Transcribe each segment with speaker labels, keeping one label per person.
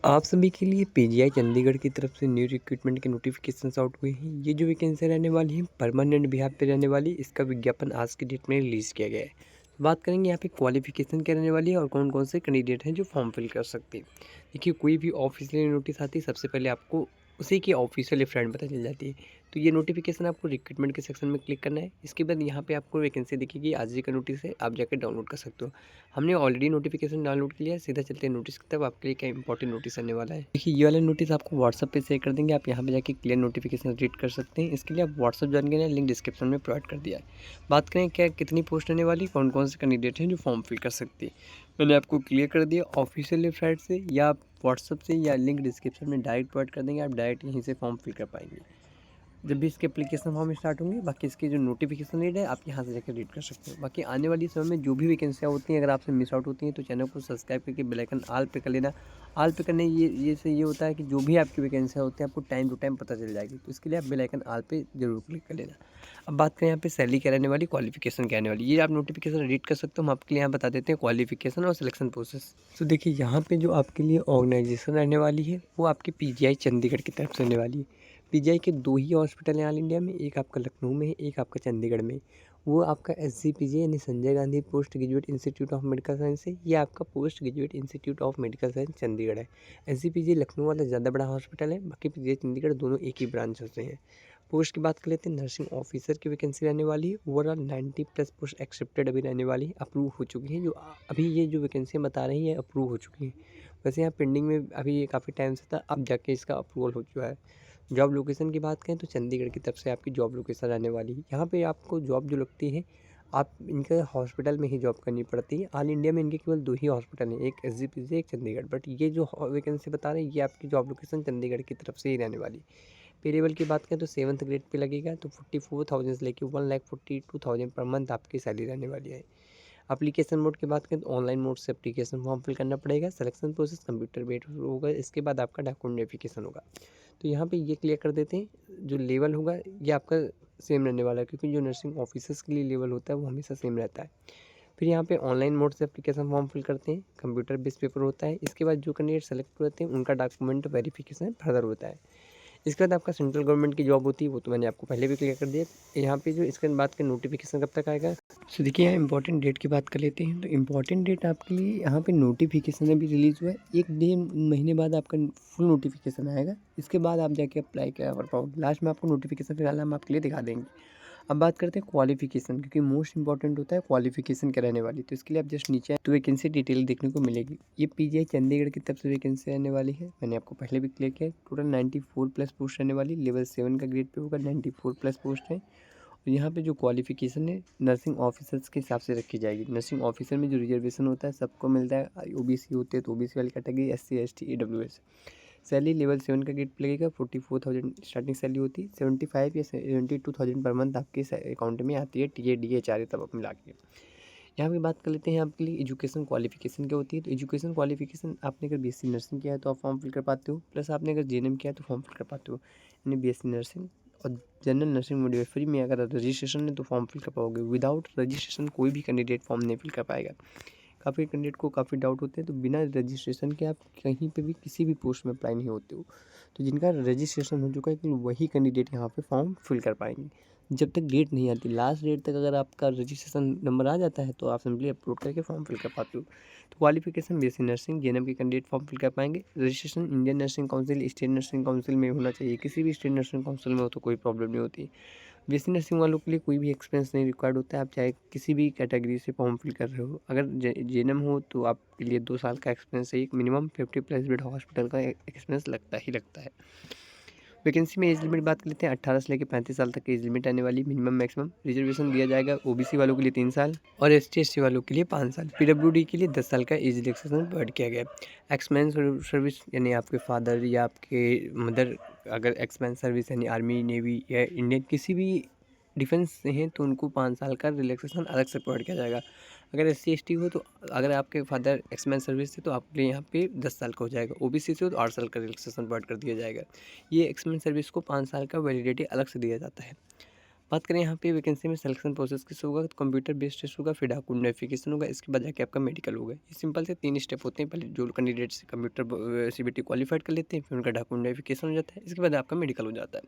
Speaker 1: आप सभी के लिए पीजीआई चंडीगढ़ की तरफ से न्यू रिक्रूटमेंट के नोटिफिकेशंस आउट हुए हैं। ये जो वैकेंसी रहने वाली है परमानेंट बिहाफ पे रहने वाली, इसका विज्ञापन आज की डेट में रिलीज़ किया गया है। तो बात करेंगे यहाँ पे क्वालिफिकेशन क्या रहने वाली है और कौन कौन से कैंडिडेट हैं जो फॉर्म फिल कर सकते हैं। देखिए, कोई भी ऑफिशियल नोटिस आती है सबसे पहले आपको उसी की ऑफिशियल वेबसाइट पता चल जाती है। तो ये नोटिफिकेशन आपको रिक्रूटमेंट के सेक्शन में क्लिक करना है। इसके बाद यहाँ पे आपको वैकेंसी दिखेगी, आज ही का नोटिस है, आप जाकर डाउनलोड कर सकते हो। हमने ऑलरेडी नोटिफिकेशन डाउनलोड किया है, सीधा चलते हैं नोटिस की तरफ। आपके लिए क्या इंपॉर्टेंट नोटिस आने वाला है। देखिए, ये वाला नोटिस आपको व्हाट्सएप पे शेयर कर देंगे, आप यहाँ पे जाके क्लियर नोटिफिकेशन रीड कर सकते हैं। इसके लिए आप व्हाट्सएप ज्वाइन करें, लिंक डिस्क्रिप्शन में प्रोवाइड कर दिया है। बात करें क्या कितनी पोस्ट आने वाली, कौन कौन से कैंडिडेट हैं जो फॉर्म फिल कर सकते हैं, मैंने आपको क्लियर कर दिया। ऑफिशियल वेबसाइट से या आप व्हाट्सएप से या लिंक डिस्क्रिप्शन में डायरेक्ट प्रोवाइड कर देंगे, आप डायरेक्ट यहीं से फॉर्म फिल कर पाएंगे जब भी इसके एप्लीकेशन फॉर्म स्टार्ट होंगे। बाकी इसकी जो नोटिफिकेशन रीड है आप यहाँ से जाकर रीड कर सकते हो। बाकी आने वाली समय में जो भी वैकेंसियाँ होती हैं, अगर आपसे मिस आउट होती हैं तो चैनल को सब्सक्राइब करके बेल आइकन ऑल पे कर लेना। ऑल पे करने ये से ये होता है कि जो भी आपकी वैकेंसियाँ होती हैं आपको टाइम टू टाइम पता चल जाएगी। तो इसके लिए आप बेल आइकन ऑल पे जरूर क्लिक कर लेना। अब बात करें यहाँ पे सैलरी क्या रहने वाली, क्वालिफिकेशन क्या आने वाली, ये आप नोटिफिकेशन रीड कर सकते हो। हम आपके लिए यहाँ बता देते हैं क्वालिफिकेशन और सिलेक्शन प्रोसेस। तो देखिए, यहाँ पे जो आपके लिए ऑर्गेनाइजेशन रहने वाली है वो आपकी पीजीआई चंडीगढ़ की तरफ से रहने वाली है। पीजीआई के दो ही हॉस्पिटल हैं ऑल इंडिया में, एक आपका लखनऊ में है, एक आपका चंडीगढ़ में। वो आपका एसजीपीजी यानी Sanjay Gandhi post graduate institute of medical science है, ये आपका post graduate institute of medical science Chandigarh है। एसजीपीजी लखनऊ वाला ज़्यादा बड़ा हॉस्पिटल है, बाकी पीजीआई चंडीगढ़ दोनों एक ही ब्रांच होते हैं। पोस्ट की बात कर लेते हैं, नर्सिंग ऑफिसर की वैकेंसी रहने वाली है। ओवरऑल 90+ पोस्ट एक्सेप्टेड अभी रहने वाली है, अप्रूव हो चुकी है। जो अभी ये जो वैकेंसी बता रही है अप्रूव हो चुकी है। वैसे यहाँ पेंडिंग में अभी ये काफ़ी टाइम से था, अब जाके इसका अप्रूवल हो चुका है। जॉब लोकेशन की बात करें तो चंडीगढ़ की तरफ से आपकी जॉब लोकेशन रहने वाली है। यहाँ पे आपको जॉब जो लगती है, आप इनके हॉस्पिटल में ही जॉब करनी पड़ती है। ऑल इंडिया में इनके केवल दो ही हॉस्पिटल हैं, एक एसजीपीजी, एक चंडीगढ़। बट ये जो वैकेंसी बता रहे हैं ये आपकी जॉब लोकेशन चंडीगढ़ की तरफ से ही रहने वाली। पे लेवल की बात करें तो 7th ग्रेड पे लगेगा, तो 44,000 से लेकर 1,42,000 पर मंथ आपकी सैलरी रहने वाली है। एप्लीकेशन मोड की बात करें तो ऑनलाइन मोड से एप्लीकेशन फॉर्म फिल करना पड़ेगा। सिलेक्शन प्रोसेस कंप्यूटर बेस्ड होगा, इसके बाद आपका डॉक्यूमेंट वेरिफिकेशन होगा। तो यहाँ पे ये क्लियर कर देते हैं, जो लेवल होगा ये आपका सेम रहने वाला है, क्योंकि जो नर्सिंग ऑफिसर्स के लिए लेवल होता है वो हमेशा सेम रहता है। फिर यहाँ पे ऑनलाइन मोड से एप्लीकेशन फॉर्म फिल करते हैं, कंप्यूटर बेस्ड पेपर होता है। इसके बाद जो कैंडिडेट सेलेक्ट होते हैं उनका डॉक्यूमेंट वेरिफिकेशन फर्दर होता है। इसके बाद आपका सेंट्रल गवर्नमेंट की जॉब होती है, वो तो मैंने आपको पहले भी क्लियर कर दिया। यहाँ पे जो इसके बाद का नोटिफिकेशन कब तक आएगा, तो देखिए यहाँ इंपॉर्टेंट डेट की बात कर लेते हैं। तो इंपॉर्टेंट डेट आपके लिए यहाँ पे नोटिफिकेशन अभी रिलीज़ हुआ है, 1 डेढ़ महीने बाद आपका फुल नोटिफिकेशन आएगा। इसके बाद आप जाके अप्लाई क्या कर पाओगे, लास्ट में आपको नोटिफिकेशन फिलहाल हम आपके लिए दिखा देंगे। अब बात करते हैं क्वालिफिकेशन, क्योंकि मोस्ट इंपॉर्टेंट होता है क्वालिफिकेशन क्या रहने वाली। तो इसके लिए आप जस्ट नीचे आए तो वैकेंसी डिटेल देखने को मिलेगी। ये पीजीआई चंडीगढ़ की तरफ से वैकेंसी रहने वाली है, मैंने आपको पहले भी क्लियर किया है। टोटल 94+ पोस्ट रहने वाली, लेवल 7 का ग्रेड पे होगा, 94+ पोस्ट है। और यहाँ पे जो क्वालिफिकेशन है नर्सिंग ऑफिसर्स के हिसाब से रखी जाएगी। नर्सिंग ऑफिसर में जो रिजर्वेशन होता है सबको मिलता है, ओबीसी होते हैं तो ओबीसी वाली category, SC ST EWS. Salary level 7 का गेट लगेगा, 44,000 स्टार्टिंग सैलरी होती है। 75 या 72,000 पर मंथ आपके अकाउंट में आती है, टीए डी एच आर तब आप मिला के। यहाँ पे बात कर लेते हैं आपके लिए एजुकेशन क्वालिफिकेशन क्या होती है। तो एजुकेशन क्वालिफिकेशन, आपने अगर बीएससी नर्सिंग किया है तो आप फॉर्म फिल कर पाते हो, प्लस आपने अगर जेएनएम किया है तो फॉर्म फिल कर पाते हो। यानी बीएससी नर्सिंग और जनरल नर्सिंग मिडवाइफरी में अगर रजिस्ट्रेशन है तो फॉर्म फिल कर पाओगे। विदाउट रजिस्ट्रेशन कोई भी कैंडिडेट फॉर्म नहीं फिल कर पाएगा। काफ़ी कैंडिडेट को काफ़ी डाउट होते हैं, तो बिना रजिस्ट्रेशन के आप कहीं पे भी किसी भी पोस्ट में अप्लाई नहीं होते हो। तो जिनका रजिस्ट्रेशन हो चुका है कि वही कैंडिडेट यहाँ पे फॉर्म फिल कर पाएंगे। जब तक डेट नहीं आती, लास्ट डेट तक अगर आपका रजिस्ट्रेशन नंबर आ जाता है तो आप सिंपली अपलोड करके फॉर्म फिल कर पाते हो। तो क्वालिफिकेशन बीएससी नर्सिंग जेएनएम के कैंडिडेट फॉर्म फिल कर पाएंगे। Registration Indian nursing council, state nursing council में होना चाहिए, किसी भी स्टेट नर्सिंग काउंसिल में हो तो कोई प्रॉब्लम नहीं होती। बीएससी नर्सिंग वालों के लिए कोई भी एक्सपीरियंस नहीं रिक्वायर्ड होता है, आप चाहे किसी भी कैटेगरी से फॉर्म फिल कर रहे हो। अगर जेएनएम हो तो आपके लिए 2 साल का एक्सपीरियंस है, एक मिनिमम 50+ बेड हॉस्पिटल का एक्सपीरियंस लगता ही लगता है। वैकेंसी में एज लिमिट बात कर लेते हैं, 18 से लेकर 35 साल तक की एज लिमिट आने वाली, मिनिमम मैक्सिमम। रिजर्वेशन दिया जाएगा ओबीसी वालों के लिए 3 साल और एसटी एससी वालों के लिए 5 साल। पीडब्ल्यूडी के लिए 10 साल का एज रिलैक्सेशन प्रोवाइड किया गया है। एक्समैन सर्विस यानी आपके फादर या आपके मदर अगर एक्समैन सर्विस यानी आर्मी, नेवी या इंडियन किसी भी डिफेंस से हैं तो उनको 5 साल का रिलैक्सेशन अलग से प्रोवाइड किया जाएगा। अगर एससी एसटी हो तो अगर आपके फादर एक्समैन सर्विस से तो आपके लिए यहाँ पे 10 साल का हो जाएगा। ओबीसी से हो तो 8 साल का रिलैक्सेशन प्रोवाइड कर दिया जाएगा। ये एक्समैन सर्विस को 5 साल का वैलिडिटी अलग से दिया जाता है। बात करें यहाँ पे वैकेंसी में सिलेक्शन प्रोसेस किस होगा, तो कंप्यूटर बेस्ड टेस्ट होगा, फिर डॉक्यूमेंट वेरिफिकेशन होगा, इसके बाद जाके आपका मेडिकल होगा। ये सिंपल से 3 स्टेप होते हैं। पहले जो कैंडिडेट्स कंप्यूटर सीबीटी क्वालिफाइड कर लेते हैं, फिर उनका डॉक्यूमेंट वेरिफिकेशन हो जाता है, इसके बाद आपका मेडिकल हो जाता है।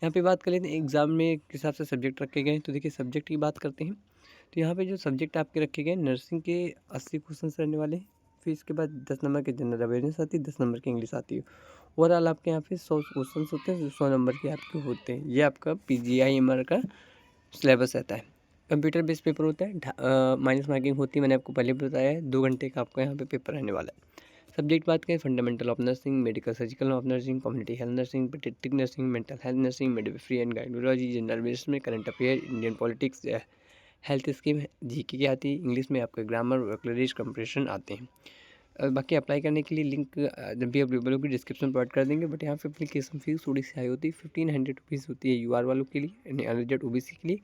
Speaker 1: यहाँ पे बात कर लेते हैं एग्जाम में किस हिसाब से सब्जेक्ट रखे गए हैं, तो देखिए सब्जेक्ट की बात करते हैं। तो यहाँ पे जो सब्जेक्ट आपके रखे गए हैं, नर्सिंग के 80 क्वेश्चन रहने वाले हैं। फिर इसके बाद 10 नंबर की जनरल अवेयरनेस आती है, 10 नंबर की इंग्लिश आती है। ओवरऑल आपके यहाँ पे 100 क्वेश्चन होते हैं, जो 100 नंबर के आपके होते हैं। ये आपका PGI-MR का सिलेबस रहता है। कंप्यूटर बेस्ड पेपर होता है, माइनस मार्किंग होती है, मैंने आपको पहले भी बताया है। 2 घंटे का आपका यहाँ पे पेपर रहने वाला है। सब्जेक्ट बात करें, fundamental of nursing, medical surgical of nursing, community health nursing, paediatric nursing, mental health nursing, midwifery and gynaecology, general medicine में current affair, Indian politics, health scheme, GK की आती है। इंग्लिश में आपके ग्रामर, वोकैबुलरी, कंप्रेशन आते हैं। बाकी apply करने के लिए लिंक जब भी अवेलेबल होगी डिस्क्रिप्शन प्रोवाइड कर देंगे। बट यहाँ पे एप्लीकेशन फीस थोड़ी सी हाई होती है, 1500 रुपीज़ होती है यूआर वालों के लिए, यानी अनरिजर्व ओबीसी के लिए।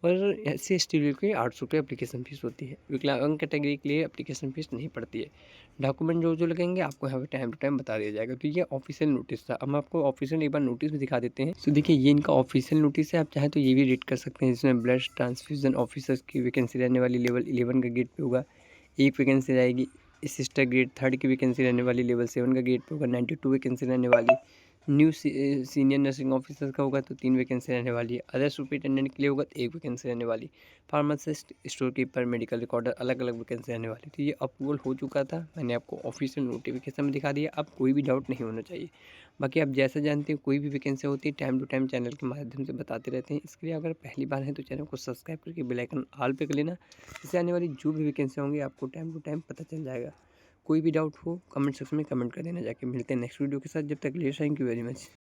Speaker 1: और SC/ST के लिए 800 रुपये एप्लीकेशन फ़ीस होती है। विकलांग कैटेगरी के लिए एप्लीकेशन फ़ीस नहीं पड़ती है। डॉक्यूमेंट जो जो लगेंगे आपको यहाँ पे टाइम टू टाइम बता दिया जाएगा। तो ये ऑफिशियल नोटिस था। अब हम आपको ऑफिशियल एक बार नोटिस भी दिखा देते हैं। तो देखिए ये इनका ऑफिशियल नोटिस है, आप चाहें तो ये भी रीड कर सकते हैं। जिसमें ब्लड ट्रांसफ्यूजन ऑफिसर्स की वैकेंसी रहने वाली लेवल 11 का गेट पे होगा, एक वैकेंसी रहेगी। सिस्टर ग्रेड 3 की वैकेंसी रहने वाली, लेवल 7 का गेट पे होगा, 92 वैकेंसी रहने वाली। न्यू सीनियर नर्सिंग ऑफिसर का होगा तो 3 वैकेंसी रहने वाली है। अदर सुपरिटेंडेंट के लिए होगा तो 1 वैकेंसी रहने वाली। Pharmacist, store keeper, medical recorder, अलग अलग वैकेंसी रहने वाली। तो ये अप्रूवल हो चुका था, मैंने आपको ऑफिशियल नोटिफिकेशन में दिखा दिया। अब कोई भी डाउट नहीं होना चाहिए। बाकी आप जैसे जानते हैं कोई भी वैकेंसी होती है टाइम टू टाइम चैनल के माध्यम से बताते रहते हैं। इसके लिए अगर पहली बार है तो चैनल को सब्सक्राइब करके बेल आइकन ऑल पे कर लेना। इससे आने वाली जो भी वैकेंसी होंगी आपको टाइम टू टाइम पता चल जाएगा। कोई भी डाउट हो कमेंट सेक्शन में कमेंट कर देना जाके। मिलते हैं नेक्स्ट वीडियो के साथ, जब तक के लिए थैंक यू वेरी मच।